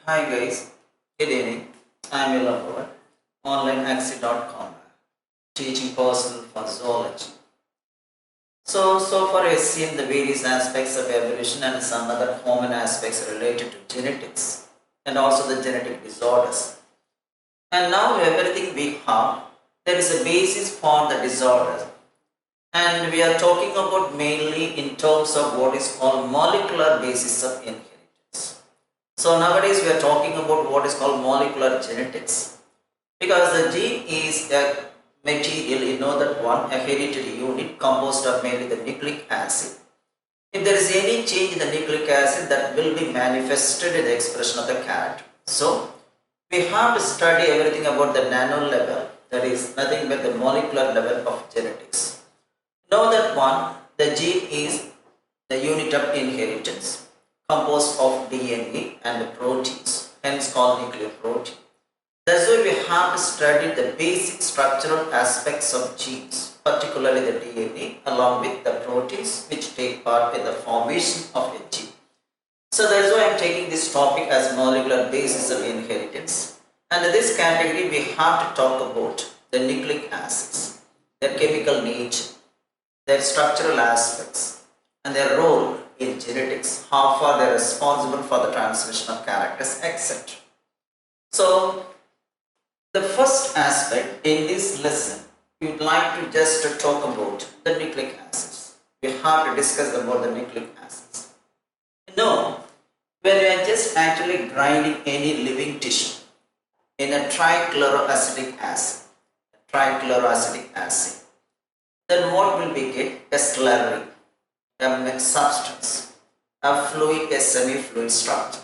Hi guys, good evening. I am Ilangovan, onlineaxi.com, teaching personal for zoology. So far I have seen the various aspects of evolution and some other common aspects related to genetics and also the genetic disorders. And now everything we have, there is a basis for the disorders. And we are talking about mainly in terms of what is called molecular basis of inheritance. So nowadays we are talking about what is called molecular genetics, because the gene is a material, that one, a hereditary unit composed of mainly the nucleic acid. If there is any change in the nucleic acid, that will be manifested in the expression of the character. So we have to study everything about the nano level, that is nothing but the molecular level of genetics. Know that one, the gene is the unit of inheritance composed of DNA and proteins, hence called nucleoprotein. That's why we have to study the basic structural aspects of genes, particularly the DNA along with the proteins which take part in the formation of a gene. So that's why I am taking this topic as molecular basis of inheritance. And in this category we have to talk about the nucleic acids, their chemical nature, their structural aspects, and their role in genetics, how far they are responsible for the transmission of characters, etc. So the first aspect in this lesson, we would like to just talk about the nucleic acids. We have to discuss about the nucleic acids. When we are just actually grinding any living tissue in a trichloroacetic acid, then what will we get? A slurry, a mixed substance, a fluid, a semi-fluid structure.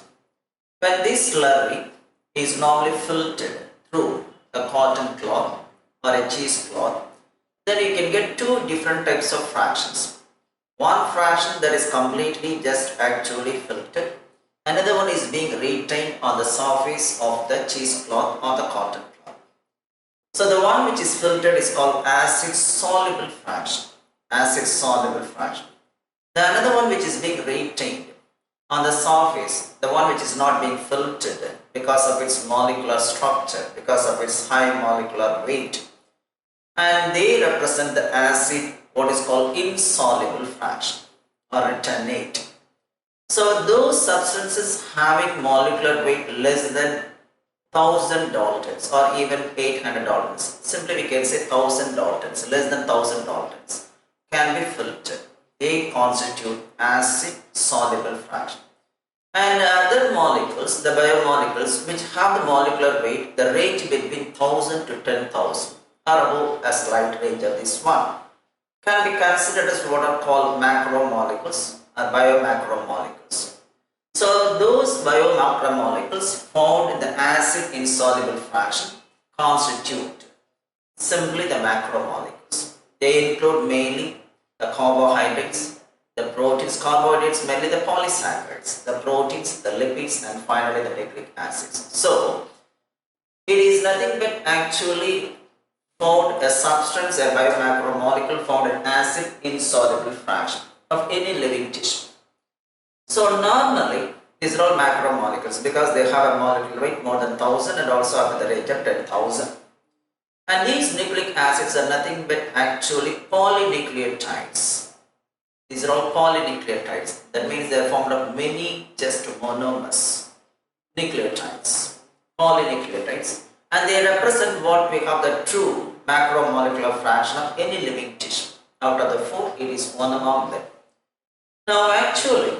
When this slurry is normally filtered through a cotton cloth or a cheesecloth, then you can get two different types of fractions. One fraction that is completely just actually filtered, another one is being retained on the surface of the cheesecloth or the cotton cloth. So the one which is filtered is called acid soluble fraction. The another one which is being retained on the surface, the one which is not being filtered because of its molecular structure, because of its high molecular weight, and they represent the acid, what is called insoluble fraction or retinate. So those substances having molecular weight less than 1000 daltons or even 800 daltons, simply we can say 1000 daltons, less than 1000 daltons, can be filtered. They constitute acid soluble fraction. And other molecules, the biomolecules which have the molecular weight, the range between 1000 to 10,000 or above a slight range of this one, can be considered as what are called macromolecules or biomacromolecules. So those biomacromolecules found in the acid insoluble fraction constitute simply the macromolecules. They include mainly the carbohydrates, the proteins, carbohydrates mainly the polysaccharides, the proteins, the lipids, and finally the nucleic acids. So it is nothing but actually found a substance, a biomacromolecule found in acid insoluble fraction of any living tissue. So normally these are all macromolecules because they have a molecular weight more than 1000 and also up to the range of 10,000. And these nucleic acids are nothing but actually polynucleotides. These are all polynucleotides. That means they are formed of many just monomers nucleotides, polynucleotides, and they represent what we have the true macromolecular fraction of any living tissue. Out of the four, it is one among them. Now actually,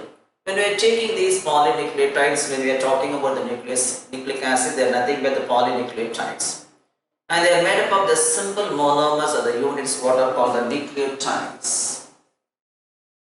when we are taking these polynucleotides, when we are talking about the nucleic acid, they are nothing but the polynucleotides. And they are made up of the simple monomers or the units what are called the nucleotides.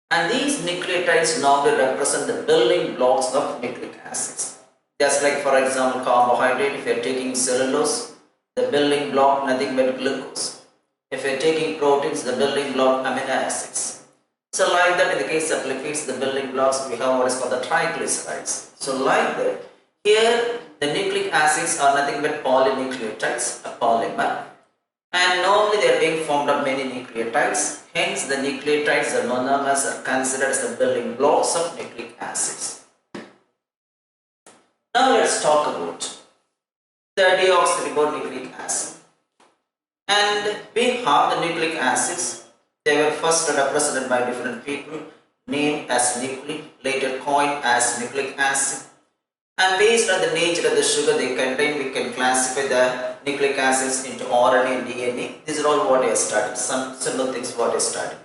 And these nucleotides normally represent the building blocks of nucleic acids. Just like for example carbohydrate, if you are taking cellulose, the building block nothing but glucose. If you are taking proteins, the building block amino acids. So like that in the case of lipids, the building blocks we have what is called the triglycerides. So like that, here the nucleic acids are nothing but polynucleotides, a polymer, and normally they are being formed of many nucleotides. Hence the nucleotides, the monomers, are considered as the building blocks of nucleic acids. Now let's talk about the deoxyribonucleic acid. And we have the nucleic acids. They were first represented by different people, named as nucleic, later coined as nucleic acid. And based on the nature of the sugar they contain, we can classify the nucleic acids into RNA and DNA. These are all what I studied, some simple things what I studied.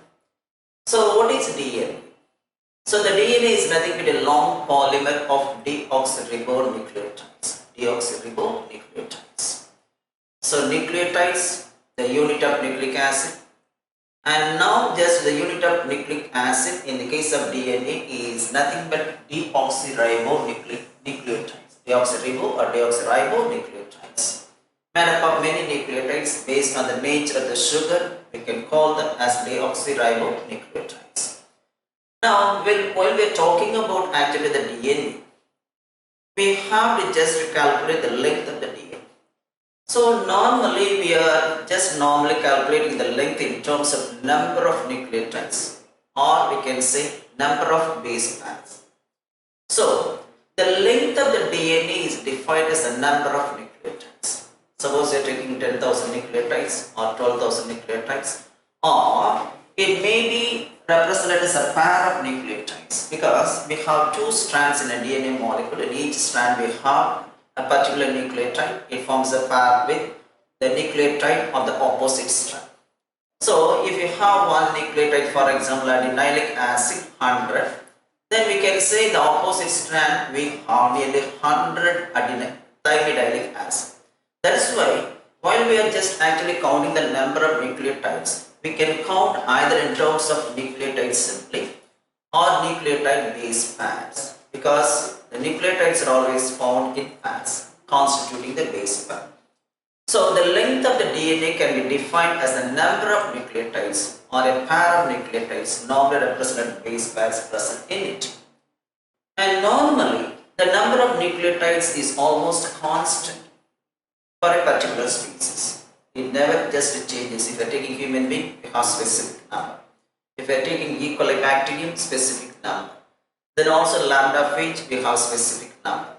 So what is DNA? So the DNA is nothing but a long polymer of deoxyribonucleotides. Deoxyribonucleotides. So nucleotides, the unit of nucleic acid, and now just the unit of nucleic acid in the case of DNA is nothing but deoxyribonucleotides. Deoxyribo or deoxyribonucleotides. Made up of many nucleotides based on the nature of the sugar, we can call them as deoxyribonucleotides. Now, while we are talking about actually the DNA, we have to just calculate the length of the DNA. So normally we are just calculating the length in terms of number of nucleotides, or we can say number of base pairs. So the length of the DNA is defined as the number of nucleotides. Suppose you are taking 10,000 nucleotides or 12,000 nucleotides, or it may be represented as a pair of nucleotides, because we have two strands in a DNA molecule. In each strand we have a particular nucleotide. It forms a pair with the nucleotide of the opposite strand. So if you have one nucleotide, for example adenylic acid 100, then we can say the opposite strand we have nearly 100 thiamidylic acid. That is why while we are just actually counting the number of nucleotides, we can count either in terms of nucleotides simply or nucleotide base pairs, because the nucleotides are always found in pairs constituting the base pair. So the length of the DNA can be defined as the number of nucleotides or a pair of nucleotides normally represented base pairs present in it. And normally the number of nucleotides is almost constant for a particular species. It never just changes. If you are taking human being, we have specific number. If you are taking E. coli bacterium, specific number. Then also lambda phage, we have specific number.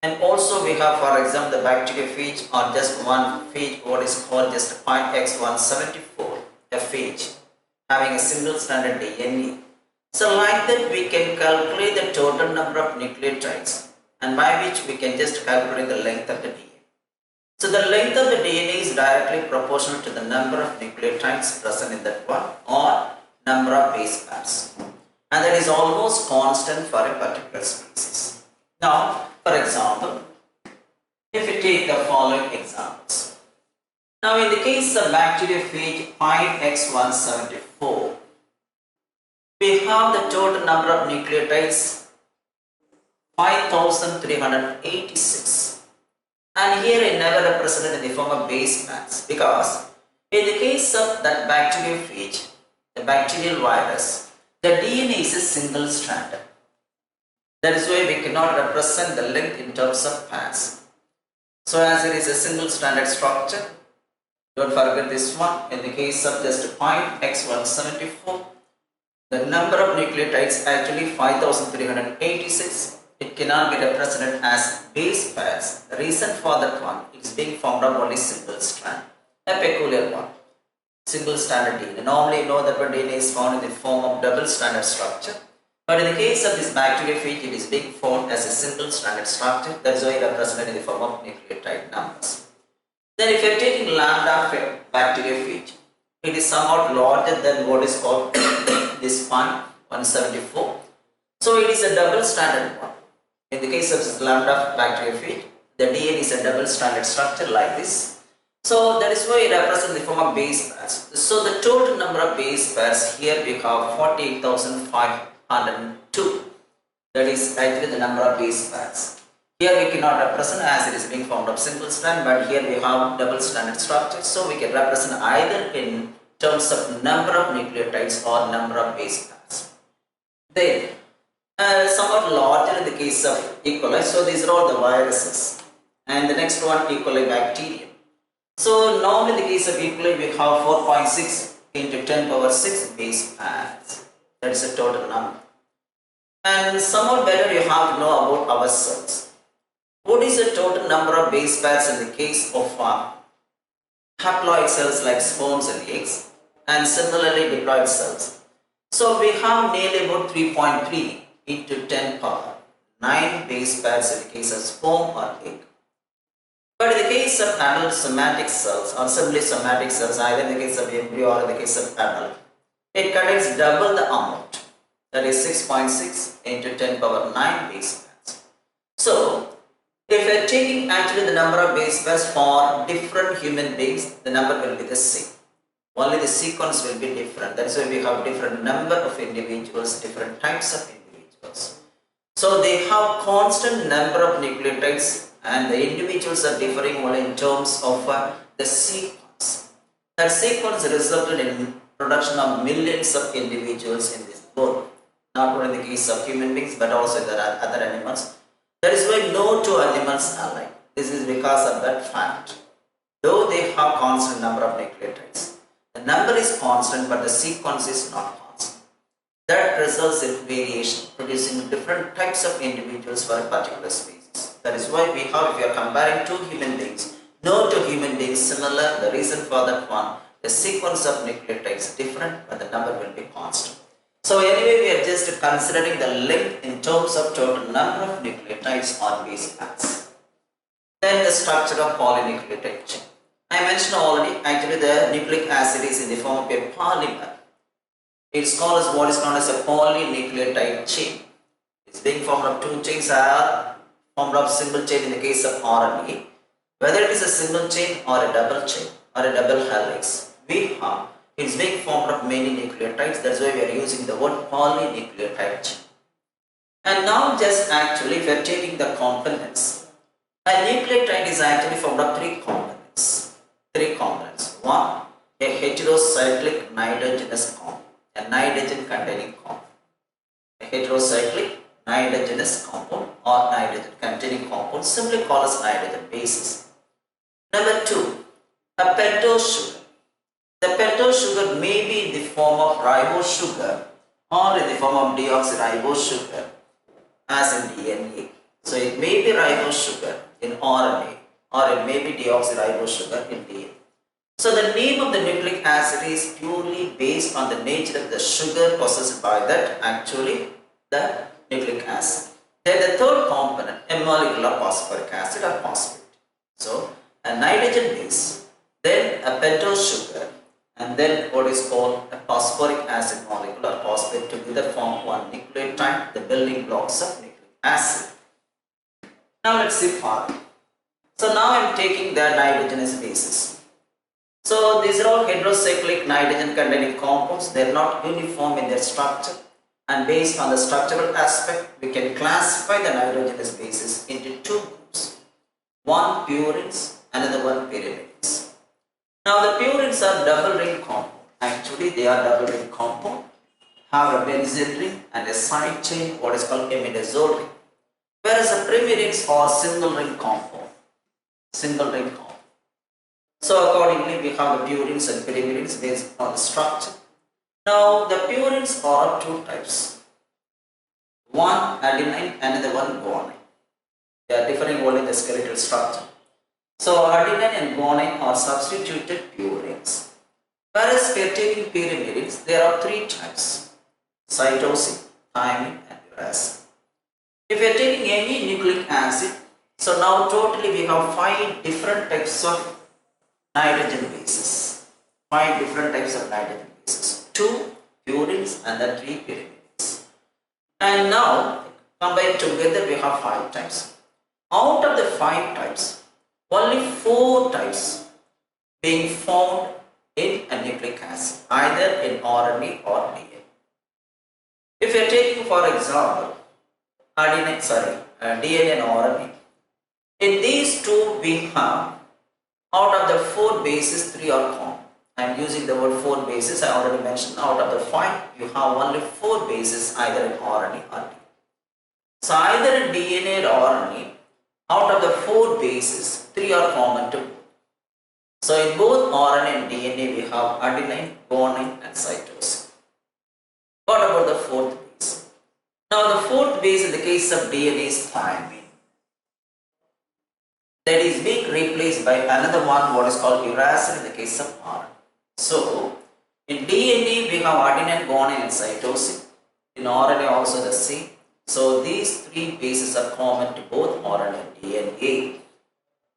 And also we have, for example, the bacteriophage or just one phage, what is called just 5x174, a phage having a single stranded DNA. So like that we can calculate the total number of nucleotides, and by which we can just calculate the length of the DNA. So the length of the DNA is directly proportional to the number of nucleotides present in that one or number of base pairs, and that is almost constant for a particular species. Now, for example, if we take the following examples. Now, in the case of bacteriophage 5x174, we have the total number of nucleotides 5386. And here I never represented in the form of base pairs, because in the case of that bacteriophage, the bacterial virus, the DNA is a single stranded. That is why we cannot represent the length in terms of pairs. So as it is a single stranded structure, don't forget this one. In the case of just 5x174, the number of nucleotides actually 5386. It cannot be represented as base pairs. The reason for that one, it is being formed of only single strand, a peculiar one, single stranded DNA. Normally you know that when DNA is found in the form of double stranded structure, but in the case of this bacteriophage, it is being formed as a single stranded structure. That is why represented in the form of nucleotide numbers. Then if you are taking lambda bacteriophage, it is somewhat larger than what is called this 174. So it is a double stranded one. In the case of lambda bacteriophage, the DNA is a double stranded structure like this. So that is why it represents the form of base pairs. So the total number of base pairs here we have 48,502. That is actually the number of base pairs. Here we cannot represent as it is being formed of single strand, but here we have double stranded structure. So we can represent either in terms of number of nucleotides or number of base pairs. Then somewhat larger in the case of E. coli. So these are all the viruses. And the next one, E. coli bacterium. So normally in the case of E. coli we have 4.6 into 10 power 6 base pairs. That is a total number. And somewhat better you have to know about our cells. What is the total number of base pairs in the case of haploid cells like sperms and eggs, and similarly diploid cells? So we have nearly about 3.3 into 10 power 9 base pairs in the case of sperm or egg. But in the case of adult somatic cells or simply somatic cells, either in the case of embryo or in the case of adult, it contains double the amount, that is 6.6 into 10 power 9 base pairs. So, if we are taking actually the number of base pairs for different human beings, the number will be the same. Only the sequence will be different. That's why we have different number of individuals, different types of individuals. So, they have constant number of nucleotides and the individuals are differing only in terms of the sequence. That sequence resulted in production of millions of individuals in this world, not only in the case of human beings but also in the other animals. That is why no two animals are alike. This is because of that fact. Though they have constant number of nucleotides, the number is constant but the sequence is not constant. That results in variation, producing different types of individuals for a particular species. That is why we have, if we are comparing two human beings, no two human beings similar. The reason for that one, the sequence of nucleotides different but the number will be constant. So anyway, we are just considering the length in terms of total number of nucleotides or base pairs. Then the structure of polynucleotide chain. I mentioned already, actually the nucleic acid is in the form of a polymer. It's called as what is known as a polynucleotide chain. It's being formed of two chains are formed of single chain in the case of RNA. Whether it is a single chain or a double chain or a double helix, it's being formed of many nucleotides. That's why we are using the word polynucleotide chain. And now just actually if we are taking the components, a nucleotide is actually formed of three components. One, a heterocyclic nitrogenous compound, a nitrogen containing compound. A heterocyclic nitrogenous compound or nitrogen containing compound, simply called as nitrogen bases. Number two, a pentose sugar. The pentose sugar may be in the form of ribose sugar or in the form of deoxyribose sugar as in DNA. So it may be ribose sugar in RNA or it may be deoxyribose sugar in DNA. So the name of the nucleic acid is purely based on the nature of the sugar possessed by that actually the nucleic acid. Then the third component, a molecular phosphoric acid or phosphate. So a nitrogen base, then a pentose sugar, and then what is called a phosphoric acid molecule or phosphate together form one nucleotide, the building blocks of nucleic acid. Now let's see further. So now I am taking the nitrogenous bases. So these are all heterocyclic nitrogen containing compounds. They are not uniform in their structure, and based on the structural aspect we can classify the nitrogenous bases into two groups. One purines, another one pyrimidines. Now the purines are double ring compound. Actually they are double ring compound, have a benzene ring and a side chain what is called imidazole ring. Whereas the pyrimidines are single ring compound. So accordingly we have the purines and pyrimidines based on the structure. Now the purines are two types. One adenine, another one guanine. They are differing only in the skeletal structure. So adenine and guanine are substituted purines. Whereas we are taking pyrimidines, there are three types: cytosine, thymine and uracil. If we are taking any nucleic acid, so now totally we have 5 different types of nitrogen bases. 5 different types of nitrogen bases. 2 purines and then 3 pyrimidines. And now combined together we have 5 types. Out of the 5 types, only 4 types being found in a nucleic acid, either in RNA or DNA. If we are taking for example DNA and RNA, in these two we have, out of the 4 bases 3 are common. I am using the word 4 bases. I already mentioned out of the 5 you have only 4 bases either in RNA or DNA. So either in DNA or RNA, out of the 4 bases 3 are common to both. So in both RNA and DNA we have adenine, guanine and cytosine. What about the 4th base? Now the 4th base in the case of DNA is thymine. by another one what is called uracil in the case of RNA. So in DNA we have adenine, guanine and cytosine. In RNA also the same. So these three bases are common to both RNA and DNA.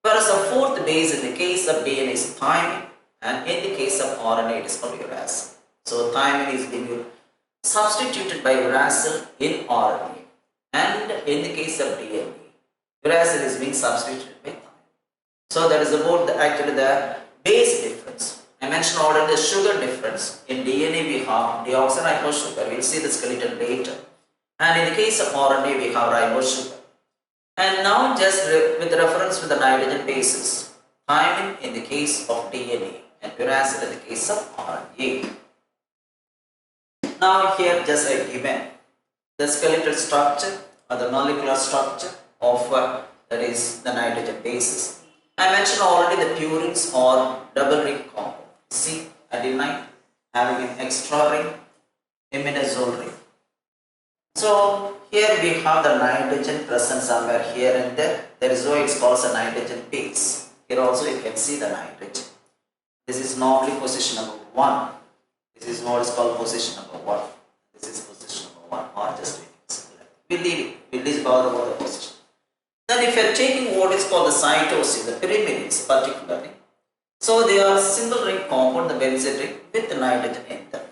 Whereas the fourth base in the case of DNA is thymine, and in the case of RNA it is called uracil. So thymine is being substituted by uracil in RNA, and in the case of DNA, uracil is being substituted by thymine. So that is about actually the base difference. I mentioned already the sugar difference. In DNA we have deoxyribose sugar. We will see the skeleton later. And in the case of RNA we have ribose sugar. And now just with reference to the nitrogen bases, thymine in the case of DNA and uracil in the case of RNA. Now here just a given the skeletal structure or the molecular structure of that is the nitrogen bases. I mentioned already the purines or double ring compound. See, adenine having an extra ring, imidazole ring. So here we have the nitrogen present somewhere here and there. That is why it's called a nitrogen base. Here also you can see the nitrogen. This is normally position number 1. This is what is called position number 1. This is position number 1 or just we leave it. We leave about the position. Then if you are taking what is called the cytosine, the pyrimidines particularly. So they are single ring compound, the benzene ring with the nitrogen in them.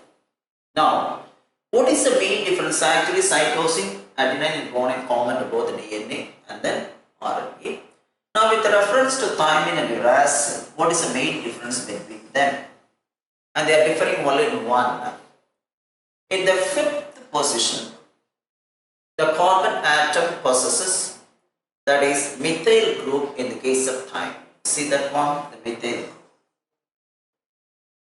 Now, what is the main difference? Actually, cytosine, adenine and guanine common to both DNA and then RNA. Now, with reference to thymine and uracil, what is the main difference between them? And they are differing only in one. In the fifth position, the carbon atom possesses, that is methyl group in the case of thymine. See that one, the methyl group.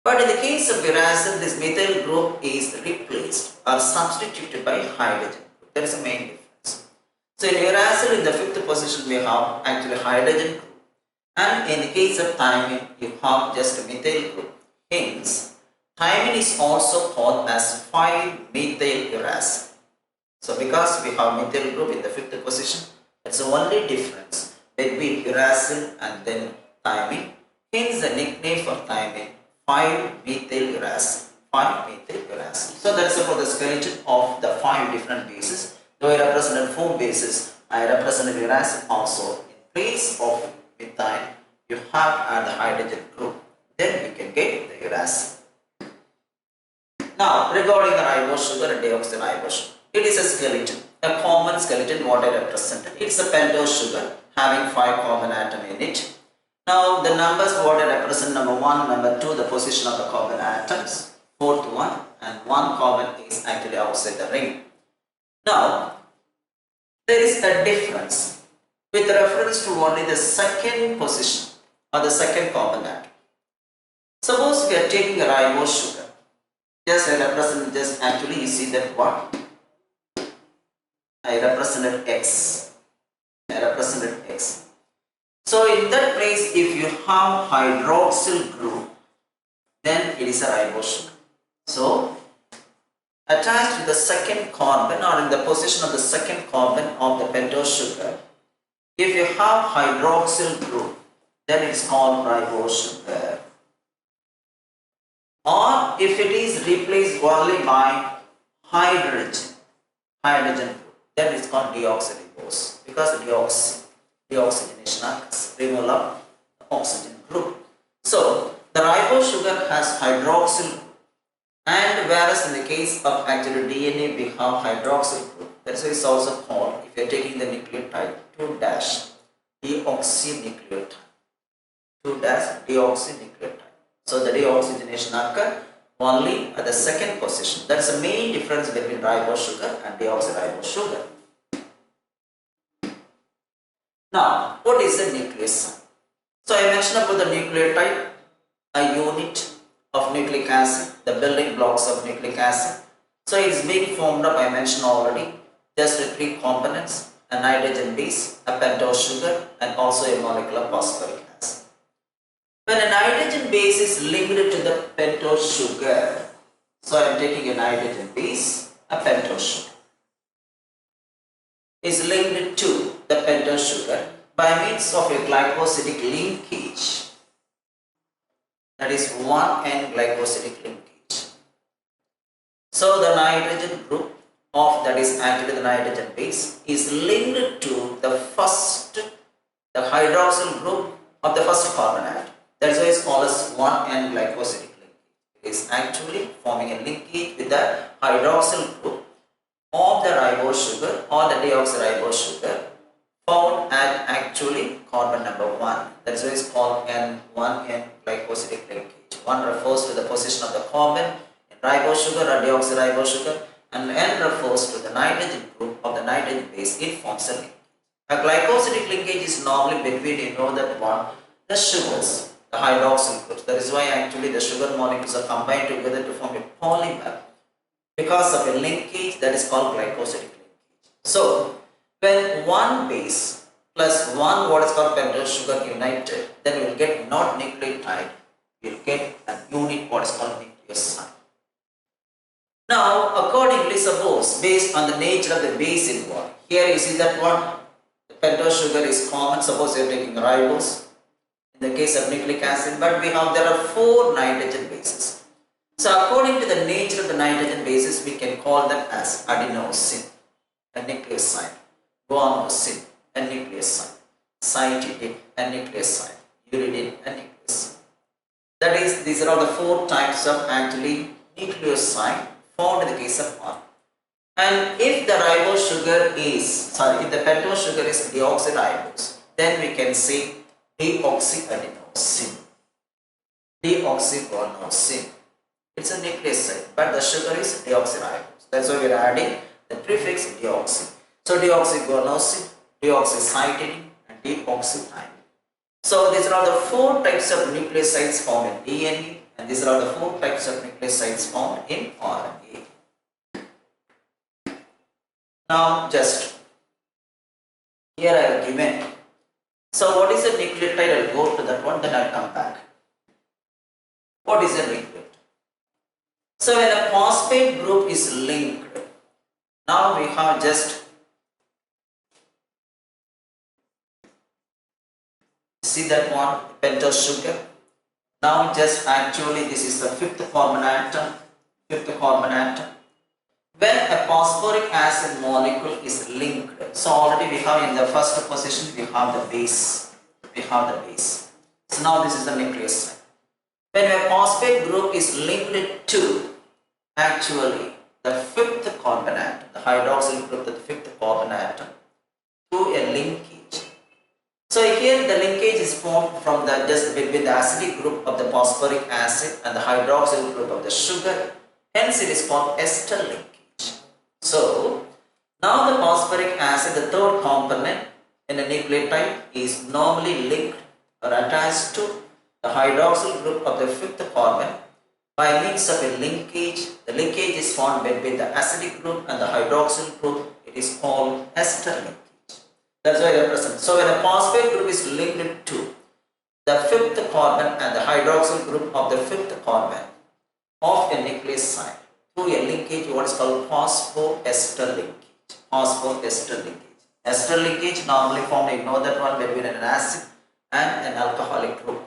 But in the case of uracil, this methyl group is replaced or substituted by hydrogen group. There is a main difference. So in uracil, in the fifth position, we have actually hydrogen group. And in the case of thymine, you have just a methyl group. Hence, thymine is also called as 5-methyl uracil. So because we have methyl group in the fifth position, that's the only difference between uracil and then thymine. Hence the nickname for thymine 5-methyl uracil. 5-methyl uracil. So that's about the skeleton of the 5 different bases. Though I represented 4 bases, I represented uracil also. In place of methyl, you have the hydrogen group. Then we can get the uracil. Now regarding the ribose sugar and deoxyribose sugar, it is a skeleton, a common skeleton what I represented. It's a pentose sugar having 5 carbon atom in it. Now the numbers what I represent, number 1, number 2, the position of the carbon atoms, 4th one, and 1 carbon is actually outside the ring. Now there is a difference with reference to only the second position or the second carbon atom. Suppose we are taking a ribose sugar. Just I represent, just actually you see that what? I represented X. I represented X. So in that place, if you have hydroxyl group, then it is a ribose sugar. So attached to the second carbon or in the position of the second carbon of the pentose sugar, if you have hydroxyl group, then it is called ribose sugar. Or if it is replaced only by hydrogen group, then it is called deoxyribose, because deoxygenation occurs, removal of the oxygen group. So the ribose sugar has hydroxyl group, and whereas in the case of actually DNA we have hydroxyl group. That's why it's also called, if you are taking the nucleotide, 2' deoxynucleotide. 2' deoxynucleotide. So the deoxygenation occurs only at the second position. That's the main difference between ribose sugar and deoxyribose sugar. Now, what is the nucleus? So I mentioned about the nucleotide, a unit of nucleic acid, the building blocks of nucleic acid. So it is being formed up, I mentioned already, just 3 components, a nitrogen base, a pentose sugar, and also a molecular phosphoric acid. When a nitrogen base is linked to the pentose sugar, so I am taking a nitrogen base, a pentose sugar, is linked to the pentose sugar, by means of a glycosidic linkage, that is 1N glycosidic linkage. So the nitrogen group of, that is actually the nitrogen base, is linked to the hydroxyl group of the first carbon atom. That is why it's called as 1N glycosidic linkage. It is actually forming a linkage with the hydroxyl group of the ribose sugar or the deoxyribose sugar found at actually carbon number 1. That is why it's called N1N glycosidic linkage. 1 refers to the position of the carbon in ribose sugar or deoxyribose sugar, and N refers to the nitrogen group of the nitrogen base. It forms a linkage. A glycosidic linkage is normally between, you know that one, the sugars, the hydroxyl groups. That is why actually the sugar molecules are combined together to form a polymer because of a linkage that is called glycosidic linkage. So when one base plus one what is called pentose sugar united, then we will get not nucleotide, we will get a unit what is called nucleoside. Now accordingly, suppose based on the nature of the base involved, here you see that one, the pentose sugar is common. Suppose you are taking ribose in the case of nucleic acid, but there are 4 nitrogen bases. So according to the nature of the nitrogen bases, we can call them as adenosine, a nucleoside, guanosine, a nucleoside, cytidine, a nucleoside, uridine, a nucleoside. That is, these are all the 4 types of actually nucleoside found in the case of one. And if the ribose sugar is, if the pentose sugar is deoxyribose, then we can say deoxyadenosine, deoxyguanosine. It's a nucleoside, but the sugar is deoxyribose. That's why we are adding the prefix deoxy. So deoxyguanosine, deoxycytidine, and deoxythymine. So these are all the 4 types of nucleosides found in DNA, and these are all the 4 types of nucleosides found in RNA. Now just here I have given. So what is a nucleotide? I'll go to that one, then I'll come back. What is a nucleotide? So when a phosphate group is linked, now we have just see that one, pentose sugar. Now just actually this is the 5th carbon atom, 5th carbon atom. When a phosphoric acid molecule is linked, so already we have in the first position we have the base, So now this is the nucleoside. When a phosphate group is linked to actually the 5th carbon atom, the hydroxyl group, the 5th carbon atom, through a linkage. So here the linkage is formed from the just between the acidic group of the phosphoric acid and the hydroxyl group of the sugar. Hence it is called ester linkage. So now the phosphoric acid, the 3rd component in a nucleotide, is normally linked or attached to the hydroxyl group of the 5th carbon by means of a linkage. The linkage is formed between the acidic group and the hydroxyl group. It is called ester linkage. That's why I represent. So when a phosphate group is linked to the 5th carbon and the hydroxyl group of the 5th carbon of a nucleoside through a linkage, what is called phosphoester linkage. Phosphoester linkage. Ester linkage normally formed, ignore that one, between an acid and an alcoholic group.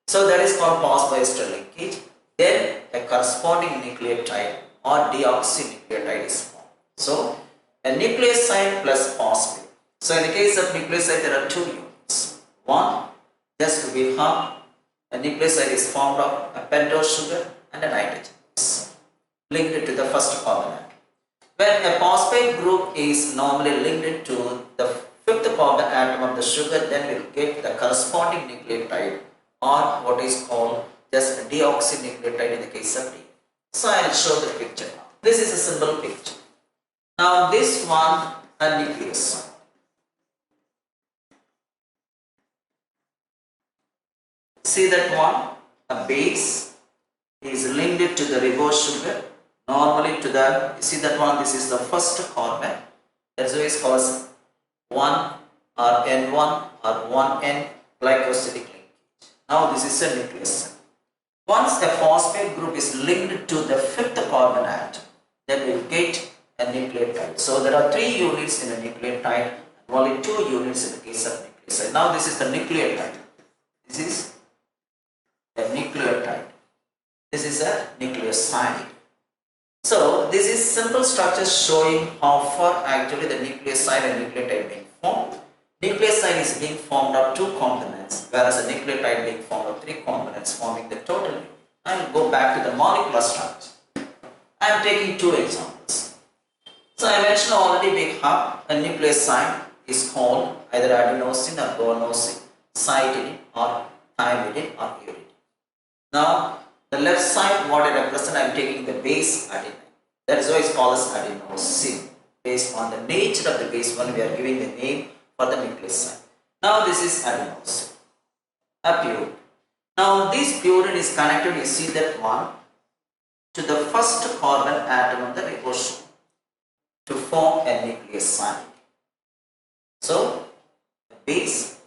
So that is called phosphoester linkage. Then a corresponding nucleotide or deoxynucleotide is formed. So a nucleoside plus phosphate. So in the case of nucleoside, there are 2 units. One, just we have a nucleoside is formed of a pentose sugar and a nitrogen base linked to the 1st carbon atom. When a phosphate group is normally linked to the 5th carbon atom of the sugar, then we will get the corresponding nucleotide or what is called just a deoxynucleotide in the case of D. So I will show the picture now. This is a simple picture. Now this one, a nucleoside. See that one, a base is linked to the ribose sugar, normally to the, see that one, this is the 1st carbon. That's why it's called 1 or N1 or 1N glycosidic linkage. Now this is a nucleoside. Once a phosphate group is linked to the 5th carbon atom, then we will get a nucleotide. So there are 3 units in a nucleotide and only 2 units in the case of nucleoside. nucleoside. Now this is the nucleotide. This is a nucleotide. This is a nucleoside. So this is simple structure showing how far actually the nucleoside and nucleotide being formed. Nucleoside is being formed of 2 components, whereas a nucleotide being formed of 3 components, forming the total unit. I will go back to the molecular structure. I am taking 2 examples. So I mentioned already we have a nucleoside is called either adenosine or guanosine, cytidine or thymidine or uridine. Now the left side what I represent, I am taking the base adenine. That is why it is called as adenosine. Based on the nature of the base one, we are giving the name for the nucleoside. Now this is adenosine, a purine. Now this purine is connected, you see that one, to the first carbon atom of the ribosome to form a nucleoside. So the base,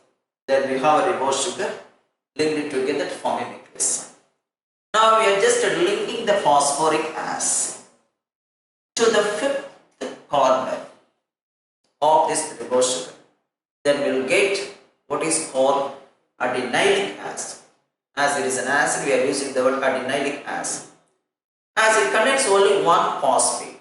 then we have a ribose sugar linked together to form a nucleoside. Now we are just linking the phosphoric acid to the 5th carbon of this ribose sugar. Then we will get what is called adenylic acid. As it is an acid, we are using the word adenylic acid. As it contains only one phosphate,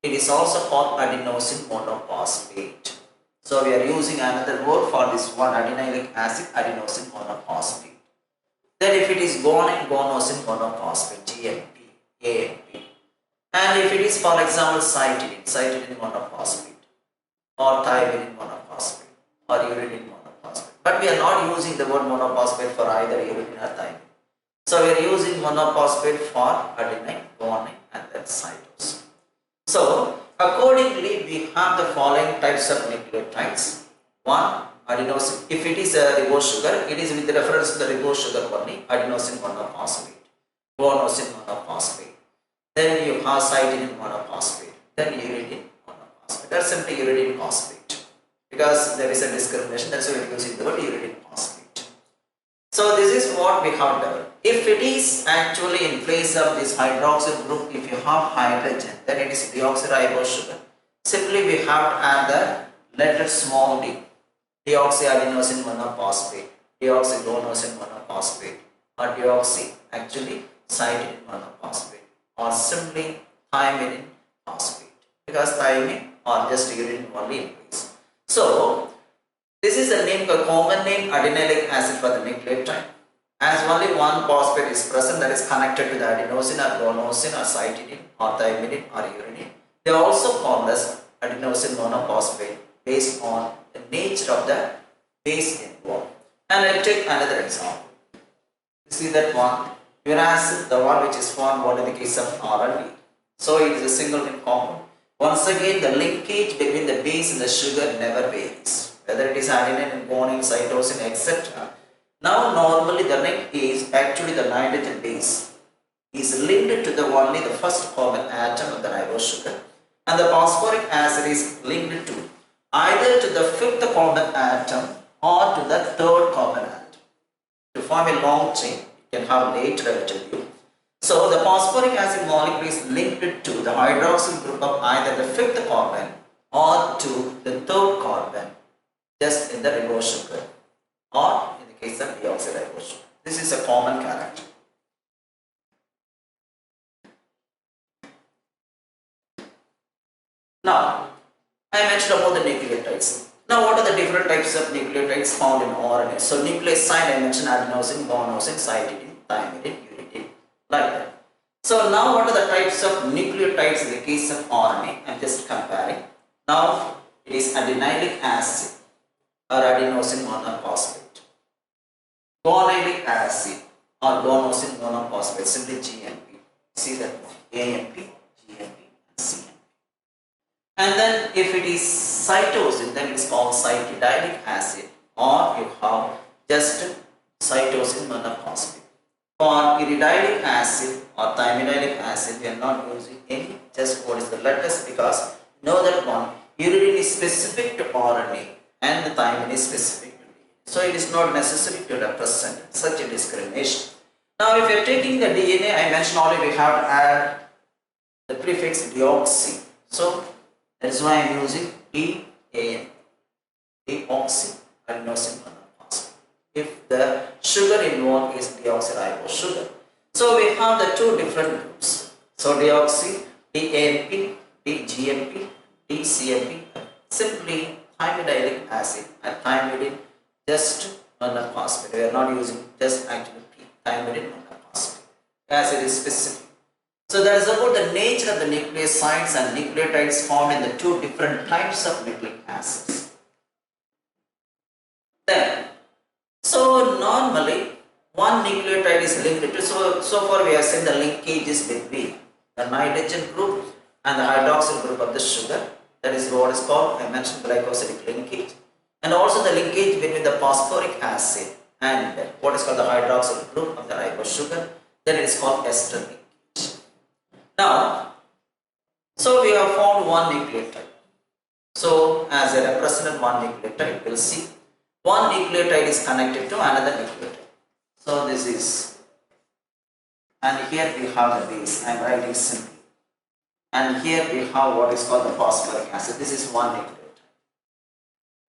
it is also called adenosine monophosphate. So we are using another word for this one, adenylic acid, adenosine monophosphate. Then if it is guanine, guanosine monophosphate, GMP, AMP. And if it is, for example, cytidine, cytidine monophosphate, or thymidine monophosphate, or uridine monophosphate. But we are not using the word monophosphate for either uridine or thymidine. So we are using monophosphate for adenine, guanine, and then cytosine. So accordingly, we have the following types of nucleotides. One, adenosine. If it is a ribose sugar, it is with reference to the ribose sugar only, adenosine monophosphate, guanosine monophosphate. Then you have cytidine monophosphate, then uridine monophosphate. That's simply uridine phosphate. Because there is a discrimination, that's why we are using the word uridine phosphate. So this is what we have developed. If it is actually in place of this hydroxyl group, if you have hydrogen, then it is deoxyribose sugar. Simply we have to add the letter small d, deoxyadenosine monophosphate, deoxyguanosine monophosphate, or deoxy actually cytidine monophosphate, or simply thymidine phosphate, because thymine or just uridine only in place. So this is the name, the common name adenylic acid for the nucleotide. As only one phosphate is present that is connected to the adenosine or guanosine or cytidine or thymidine or uridine. They are also called as adenosine monophosphate based on the nature of the base involved. And I will take another example. You see that one, whereas the one which is formed what in the case of RNA. So it is a single link compound. Once again, the linkage between the base and the sugar never varies, whether it is adenine, guanine, cytosine, etc. Now normally the link is actually the nitrogen base is linked to the only the first carbon atom of the ribose sugar, and the phosphoric acid is linked to either to the 5th carbon atom or to the 3rd carbon atom. To form a long chain, you can have later I will tell you. So the phosphoric acid molecule is linked to the hydroxyl group of either the 5th carbon or to the 3rd carbon, just in the ribose sugar, or in the case of deoxyribose sugar. This is a common character. Now, I mentioned about the nucleotides. Now, what are the different types of nucleotides found in RNA? So, nucleoside I mentioned adenosine, guanosine, cytidine, thymidine, uridine, like that. So, now what are the types of nucleotides in the case of RNA? I am just comparing. Now, it is adenylic acid or adenosine monophosphate, guanylic acid or guanosine monophosphate, simply GMP. See that one, AMP, GMP, and CMP. And then if it is cytosine, then it is called cytidinic acid, or you have just cytosine monophosphate. For iridiolic acid or thymidinic acid, we are not using any, just what is the letters, because know that one, uridine is specific to RNA and the thymine is specific to DNA. So it is not necessary to represent such a discrimination. Now if you are taking the DNA, I mentioned already we have to add the prefix deoxy. So that is why I am using DAN, deoxy adenosine monophosphate. If the sugar involved is deoxyribose sugar. So we have the two different groups. So deoxy, DAMP, DGMP, DCMP, simply thymidinic acid and thymidine just monophosphate. We are not using just actually thymidine monophosphate as it is specific. So that is about the nature of the nucleosides and nucleotides found in the two different types of nucleic acids. Then, so normally one nucleotide is linked to, so far we have seen the linkages between the nitrogen group and the hydroxyl group of the sugar. That is what is called, I mentioned, glycosidic linkage. And also the linkage between the phosphoric acid and what is called the hydroxyl group of the ribose sugar. That is called ester linkage. Now, so we have found one nucleotide. So as a representative one nucleotide, we'll see one nucleotide is connected to another nucleotide. So this is, and here we have the base, I am writing simply. And here we have what is called the phosphoric acid. This is one nucleotide.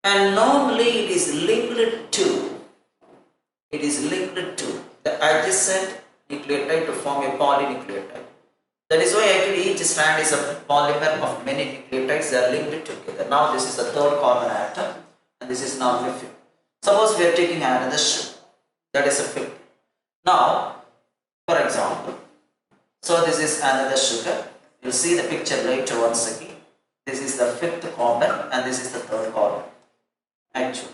And normally it is linked to the adjacent nucleotide to form a polynucleotide. That is why actually each strand is a polymer of many nucleotides. They are linked together. Now this is the third carbon atom and this is now the fifth. Suppose we are taking another sugar, that is a fifth. Now, for example, so this is another sugar. You will see the picture later once again. This is the fifth carbon and this is the third carbon. Actually,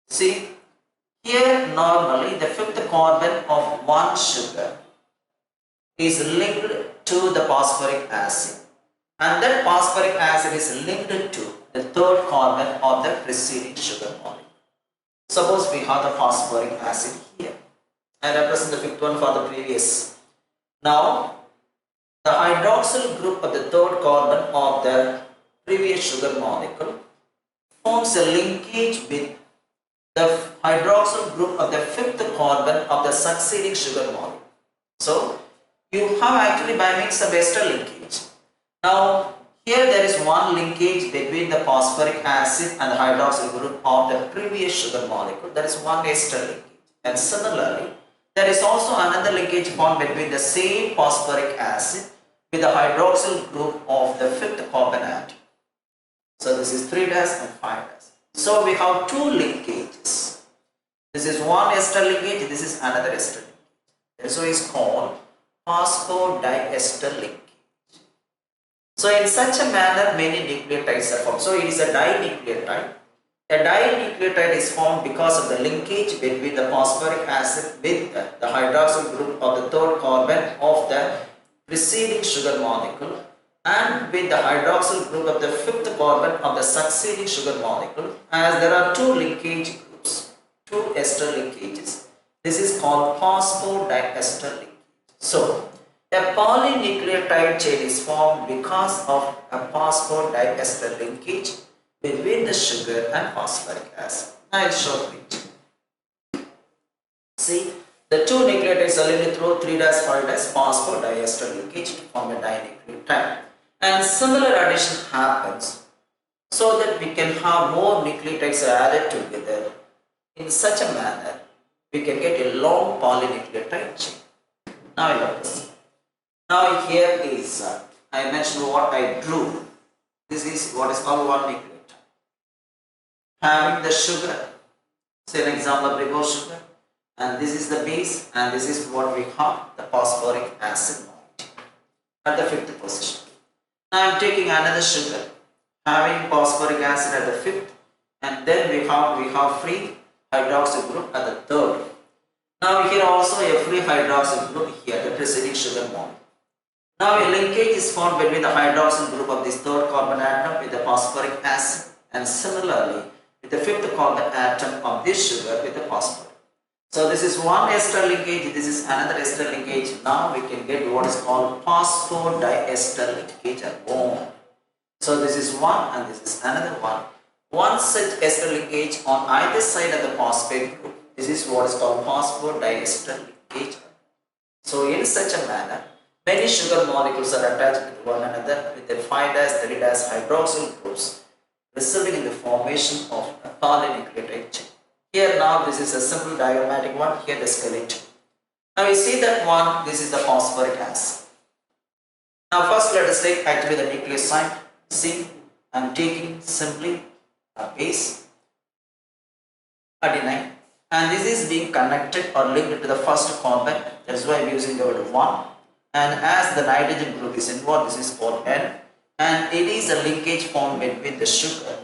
see here normally the fifth carbon of one sugar is linked to the phosphoric acid, and that phosphoric acid is linked to the third carbon of the preceding sugar molecule. Suppose we have the phosphoric acid here. I represent the fifth one for the previous. Now, the hydroxyl group of the third carbon of the previous sugar molecule forms a linkage with the hydroxyl group of the fifth carbon of the succeeding sugar molecule. So, you have actually by means of ester linkage. Now, here there is one linkage between the phosphoric acid and the hydroxyl group of the previous sugar molecule. That is one ester linkage. And similarly, there is also another linkage found between the same phosphoric acid with the hydroxyl group of the fifth carbon atom. So this is 3' and 5'. So we have two linkages. This is one ester linkage, this is another ester linkage. So it is called phosphodiester linkage. So in such a manner many nucleotides are formed. So it is a dinucleotide. A dinucleotide is formed because of the linkage between the phosphoric acid with the hydroxyl group of the third carbon of the preceding sugar molecule and with the hydroxyl group of the fifth carbon of the succeeding sugar molecule, as there are two linkage groups, two ester linkages. This is called phosphodiester linkage. So, a polynucleotide chain is formed because of a phosphodiester linkage between the sugar and phosphoric acid. I will show it. See, the two nucleotides are linked through 3' 5' phosphodiester linkage to form a dinucleotide. And similar addition happens so that we can have more nucleotides added together. In such a manner, we can get a long polynucleotide chain. Now I love this. Now here is, I mentioned what I drew. This is what is called one nucleotide. Having the sugar, say an example of ribose sugar, and this is the base, and this is what we have, the phosphoric acid molecule at the fifth position. Now I am taking another sugar, having phosphoric acid at the fifth, and then we have free hydroxyl group at the third. Now here also a free hydroxyl group here, the preceding sugar molecule. Now a linkage is formed between the hydroxyl group of this third carbon atom with the phosphoric acid, and similarly with the fifth carbon atom of this sugar with the phosphorus. So this is one ester linkage, this is another ester linkage. Now we can get what is called phosphodiester linkage or bond. So this is one and this is another one. One such ester linkage on either side of the phosphate group. This is what is called phosphodiester linkage. So in such a manner, many sugar molecules are attached with one another with their 5' 3' hydroxyl groups resulting in the formation of a polynucleotide chain. Here now this is a simple diagrammatic one, here the skeleton. Now you see that one, this is the phosphoric acid. Now first let us take actually the nucleoside. See, I am taking simply a base adenine, and this is being connected or linked to the first carbon. That's why I am using the word 1. And as the nitrogen group is involved, this is called N, and it is a linkage formed between the sugar.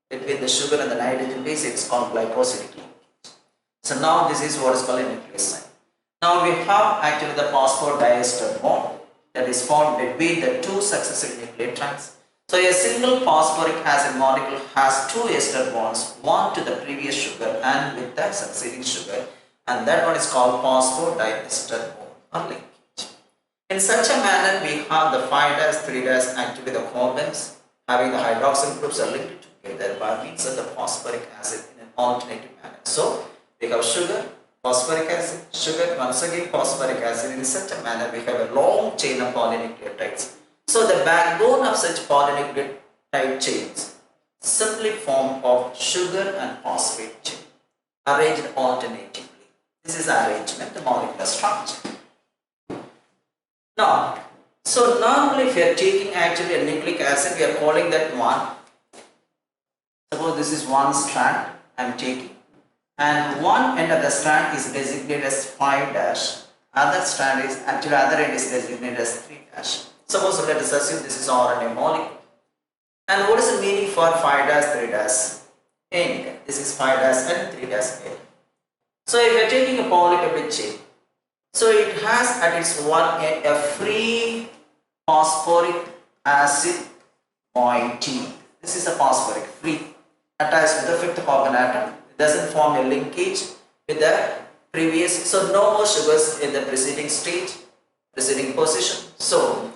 Between the sugar and the nitrogen base, it's called glycosidic linkage. So now this is what is called a nucleoside. Now we have actually the phosphodiester bond that is formed between the two successive nucleotides. So a single phosphoric acid molecule has two ester bonds, one to the previous sugar and with the succeeding sugar, and that one is called phosphodiester bond or linkage. In such a manner, we have the 5' 3' actually the carbons having the hydroxyl groups are linked together by means of the phosphoric acid in an alternative manner. So we have sugar, phosphoric acid, sugar, once again phosphoric acid. In such a manner, we have a long chain of polynucleotides. So the backbone of such polynucleotide chains simply form of sugar and phosphate chain arranged alternatively. This is the arrangement, the molecular structure. Now, so normally if we are taking actually a nucleic acid, we are calling that one. Suppose this is one strand I am taking, and one end of the strand is designated as 5', other strand is actually other end is designated as 3'. Suppose let us assume this is RNA molecule. And what is the meaning for 5', 3'? End. This is 5' and 3' end. So if you are taking a polypeptide chain, so it has at its one end a free phosphoric acid moiety. This is a phosphoric free attached to the fifth carbon atom. It doesn't form a linkage with the previous, so no more sugars in the preceding stage, preceding position. So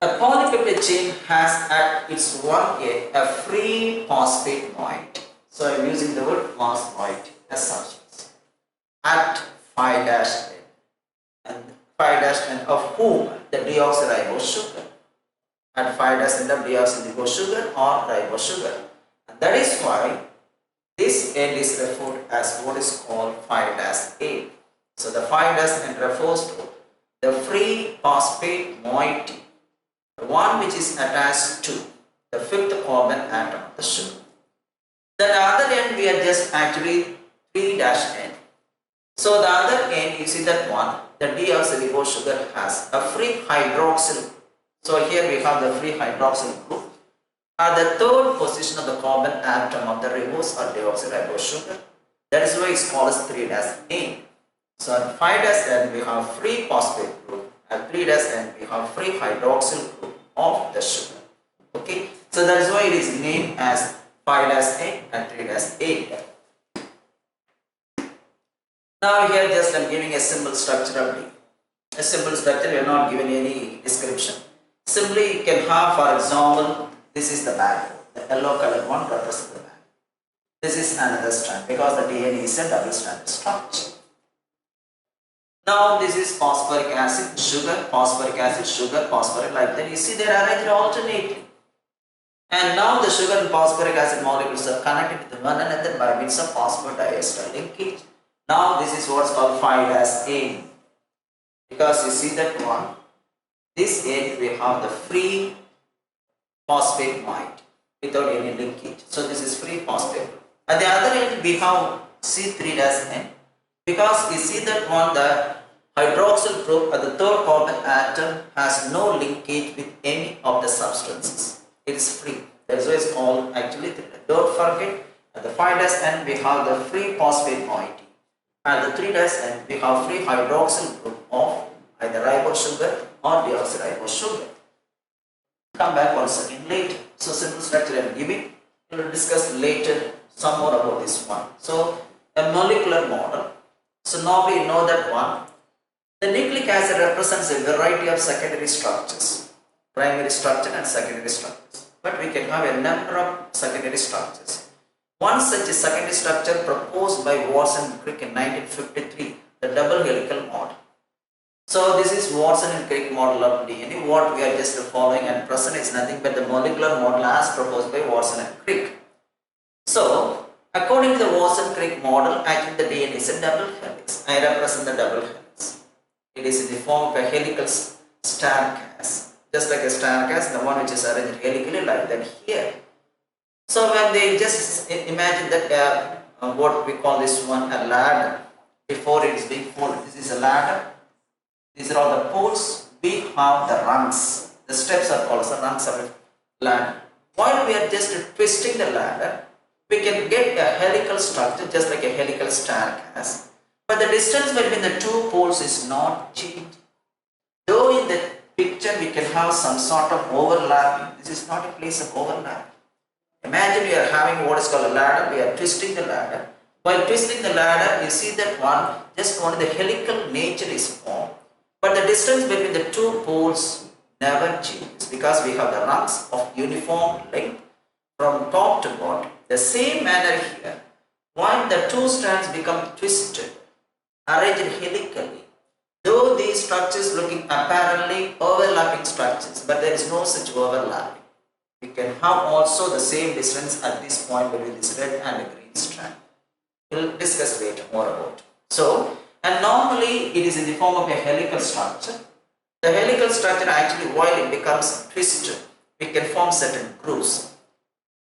a polypeptide chain has at its one end a free phosphate moiety. So I am using the word phos moiety as substance at 5' end, and 5' end of whom the deoxyribose sugar, at 5' end of deoxyribose sugar or ribose sugar, and that is why this end is referred as what is called 5' end. So the 5' end refers to the free phosphate moiety, the one which is attached to the fifth carbon atom of the sugar. Then the other end we are just actually 3' end. So the other end, you see that one, the deoxyribose sugar has a free hydroxyl. So here we have the free hydroxyl group at the third position of the carbon atom of the ribose or deoxyribose sugar. That is why it's called as 3' end. So at 5' end we have free phosphate group, at 3' end we have free hydroxyl group of the sugar. Okay, so that is why it is named as 5' end and 3' end. Now here just I am giving a simple structure. A simple structure, we are not given any description. Simply you can have, for example, this is the backbone. The yellow colored one represents the backbone. This is another strand because the DNA is a double stranded structure. Now this is phosphoric acid, sugar, phosphoric acid, sugar, phosphoric, like that. You see they are arranged alternately. And now the sugar and phosphoric acid molecules are connected with one another by means of phosphodiester linkage. Now this is what's called 5' end. Because you see that one, this end we have the free phosphate moiety without any linkage. So this is free phosphate. At the other end we have C3' end. Because you see that one, the hydroxyl group at the third carbon atom has no linkage with any of the substances. It is free. That is why it's called actually 3'. Don't forget, at the 5' end we have the free phosphate moiety. At the 3' end we have free hydroxyl group of either ribose sugar or deoxyribose sugar. Come back 1 second later. So simple structure I am giving. We will discuss later some more about this one. So a molecular model. So now we know that one, the nucleic acid represents a variety of secondary structures, primary structure and secondary structures. But we can have a number of secondary structures. One such secondary structure proposed by Watson and Crick in 1953, the double helical model. So this is Watson and Crick model of DNA. What we are just following at present is nothing but the molecular model as proposed by Watson and Crick. So according to the Watson-Crick model, actually the DNA is a double helix. I represent the double helix. It is in the form of a helical staircase. Just like a staircase, the one which is arranged helically like that here. So when they just imagine that what we call this one a ladder, before it is being folded, this is a ladder. These are all the poles. We have the rungs. The steps are called as the rungs of a ladder. While we are just twisting the ladder, we can get a helical structure just like a helical staircase. But the distance between the two poles is not changing. Though in the picture we can have some sort of overlapping, this is not a place of overlap. Imagine we are having what is called a ladder, we are twisting the ladder. While twisting the ladder, you see that just only the helical nature is formed. But the distance between the two poles never changes because we have the rungs of uniform length from top to bottom. The same manner here, while the two strands become twisted, arranged helically, though these structures looking apparently overlapping structures, but there is no such overlapping. We can have also the same distance at this point between this red and the green strand. We will discuss later more about it. So, and normally it is in the form of a helical structure. The helical structure actually, while it becomes twisted, we can form certain grooves.